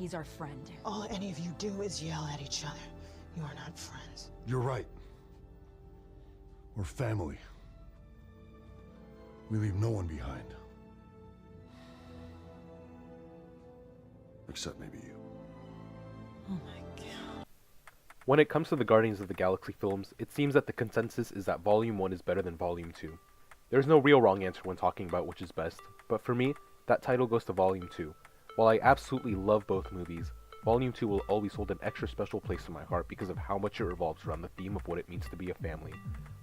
He's our friend. All any of you do is yell at each other. You are not friends. You're right. We're family. We leave no one behind. Except maybe you. Oh my god. When it comes to the Guardians of the Galaxy films, it seems that the consensus is that Volume 1 is better than Volume 2. There's no real wrong answer when talking about which is best, but for me, that title goes to Volume 2. While I absolutely love both movies, Volume 2 will always hold an extra special place in my heart because of how much it revolves around the theme of what it means to be a family.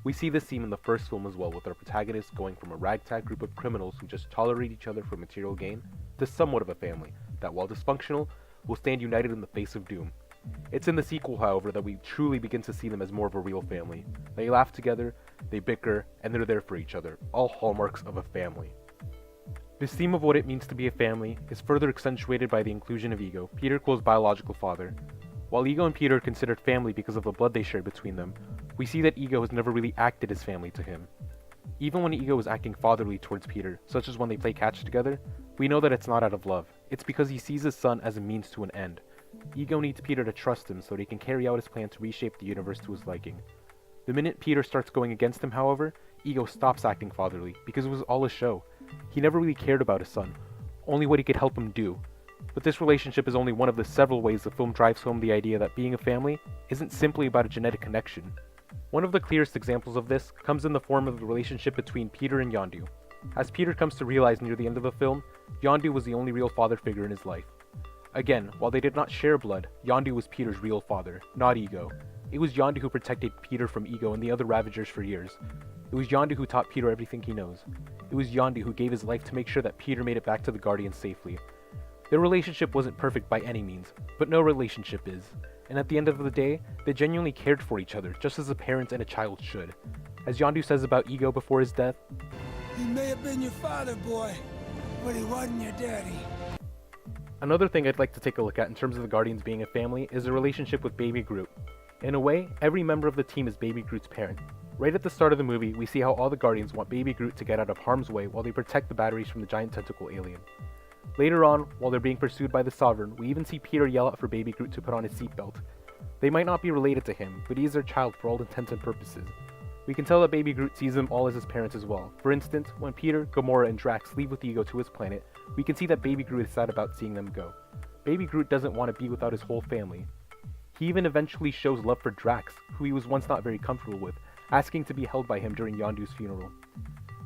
We see this theme in the first film as well, with our protagonist going from a ragtag group of criminals who just tolerate each other for material gain, to somewhat of a family that, while dysfunctional, will stand united in the face of doom. It's in the sequel, however, that we truly begin to see them as more of a real family. They laugh together, they bicker, and they're there for each other, all hallmarks of a family. This theme of what it means to be a family is further accentuated by the inclusion of Ego, Peter Quill's biological father. While Ego and Peter are considered family because of the blood they share between them, we see that Ego has never really acted as family to him. Even when Ego is acting fatherly towards Peter, such as when they play catch together, we know that it's not out of love. It's because he sees his son as a means to an end. Ego needs Peter to trust him so that he can carry out his plan to reshape the universe to his liking. The minute Peter starts going against him, however, Ego stops acting fatherly, because it was all a show. He never really cared about his son, only what he could help him do. But this relationship is only one of the several ways the film drives home the idea that being a family isn't simply about a genetic connection. One of the clearest examples of this comes in the form of the relationship between Peter and Yondu. As Peter comes to realize near the end of the film, Yondu was the only real father figure in his life. Again, while they did not share blood, Yondu was Peter's real father, not Ego. It was Yondu who protected Peter from Ego and the other Ravagers for years. It was Yondu who taught Peter everything he knows. It was Yondu who gave his life to make sure that Peter made it back to the Guardians safely. Their relationship wasn't perfect by any means, but no relationship is. And at the end of the day, they genuinely cared for each other, just as a parent and a child should. As Yondu says about Ego before his death, "He may have been your father, boy, but he wasn't your daddy." Another thing I'd like to take a look at in terms of the Guardians being a family is the relationship with Baby Groot. In a way, every member of the team is Baby Groot's parent. Right at the start of the movie, we see how all the Guardians want Baby Groot to get out of harm's way while they protect the batteries from the giant tentacle alien. Later on, while they're being pursued by the Sovereign, we even see Peter yell out for Baby Groot to put on his seatbelt. They might not be related to him, but he is their child for all intents and purposes. We can tell that Baby Groot sees them all as his parents as well. For instance, when Peter, Gamora, and Drax leave with Ego to his planet, we can see that Baby Groot is sad about seeing them go. Baby Groot doesn't want to be without his whole family. He even eventually shows love for Drax, who he was once not very comfortable with, asking to be held by him during Yondu's funeral.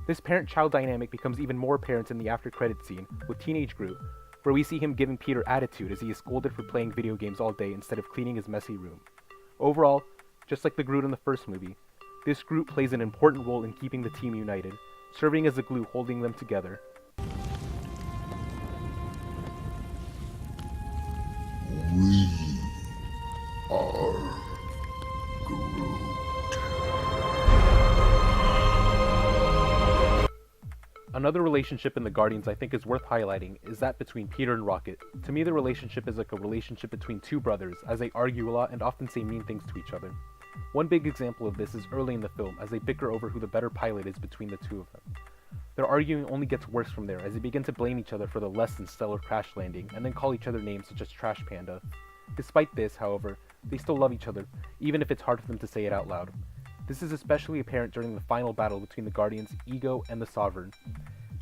This parent-child dynamic becomes even more apparent in the after-credits scene with Teenage Groot, where we see him giving Peter attitude as he is scolded for playing video games all day instead of cleaning his messy room. Overall, just like the Groot in the first movie, this Groot plays an important role in keeping the team united, serving as the glue holding them together. We are Groot. Another relationship in the Guardians I think is worth highlighting is that between Peter and Rocket. To me, the relationship is like a relationship between two brothers, as they argue a lot and often say mean things to each other. One big example of this is early in the film, as they bicker over who the better pilot is between the two of them. Their arguing only gets worse from there, as they begin to blame each other for the less than stellar crash landing, and then call each other names such as Trash Panda. Despite this, however, they still love each other, even if it's hard for them to say it out loud. This is especially apparent during the final battle between the Guardians, Ego, and the Sovereign.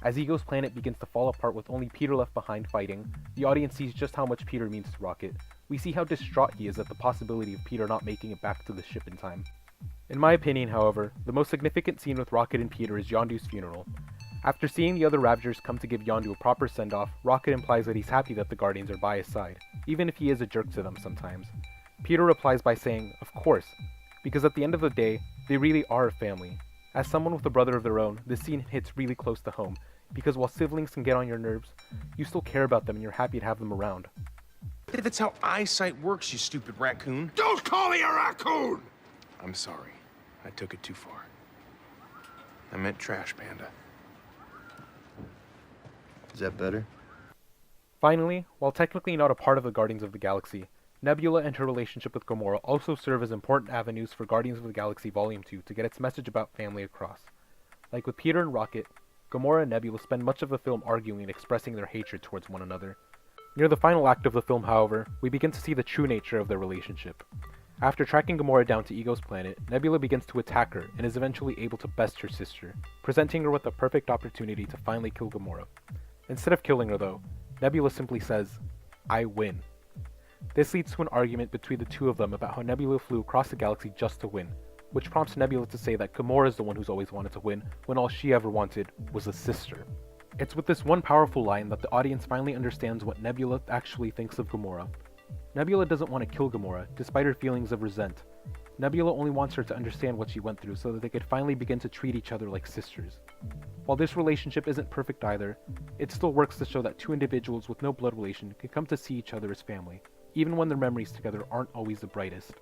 As Ego's planet begins to fall apart with only Peter left behind fighting, the audience sees just how much Peter means to Rocket. We see how distraught he is at the possibility of Peter not making it back to the ship in time. In my opinion, however, the most significant scene with Rocket and Peter is Yondu's funeral. After seeing the other Ravagers come to give Yondu a proper send-off, Rocket implies that he's happy that the Guardians are by his side, even if he is a jerk to them sometimes. Peter replies by saying, "Of course," because at the end of the day, they really are a family. As someone with a brother of their own, this scene hits really close to home, because while siblings can get on your nerves, you still care about them and you're happy to have them around. That's how eyesight works, you stupid raccoon. Don't call me a raccoon! I'm sorry. I took it too far. I meant Trash Panda. Is that better? Finally, while technically not a part of the Guardians of the Galaxy, Nebula and her relationship with Gamora also serve as important avenues for Guardians of the Galaxy Volume 2 to get its message about family across. Like with Peter and Rocket, Gamora and Nebula spend much of the film arguing and expressing their hatred towards one another. Near the final act of the film, however, we begin to see the true nature of their relationship. After tracking Gamora down to Ego's planet, Nebula begins to attack her and is eventually able to best her sister, presenting her with the perfect opportunity to finally kill Gamora. Instead of killing her though, Nebula simply says, "I win." This leads to an argument between the two of them about how Nebula flew across the galaxy just to win, which prompts Nebula to say that Gamora is the one who's always wanted to win, when all she ever wanted was a sister. It's with this one powerful line that the audience finally understands what Nebula actually thinks of Gamora. Nebula doesn't want to kill Gamora, despite her feelings of resent. Nebula only wants her to understand what she went through so that they could finally begin to treat each other like sisters. While this relationship isn't perfect either, it still works to show that two individuals with no blood relation can come to see each other as family, even when their memories together aren't always the brightest.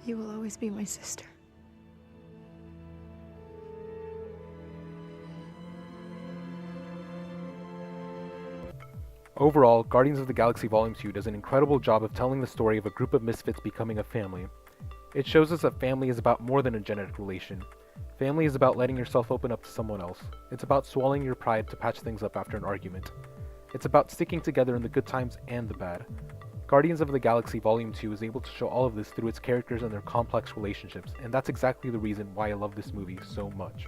You will always be my sister. Overall, Guardians of the Galaxy Volume 2 does an incredible job of telling the story of a group of misfits becoming a family. It shows us that family is about more than a genetic relation. Family is about letting yourself open up to someone else. It's about swallowing your pride to patch things up after an argument. It's about sticking together in the good times and the bad. Guardians of the Galaxy Volume 2 is able to show all of this through its characters and their complex relationships, and that's exactly the reason why I love this movie so much.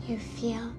You feel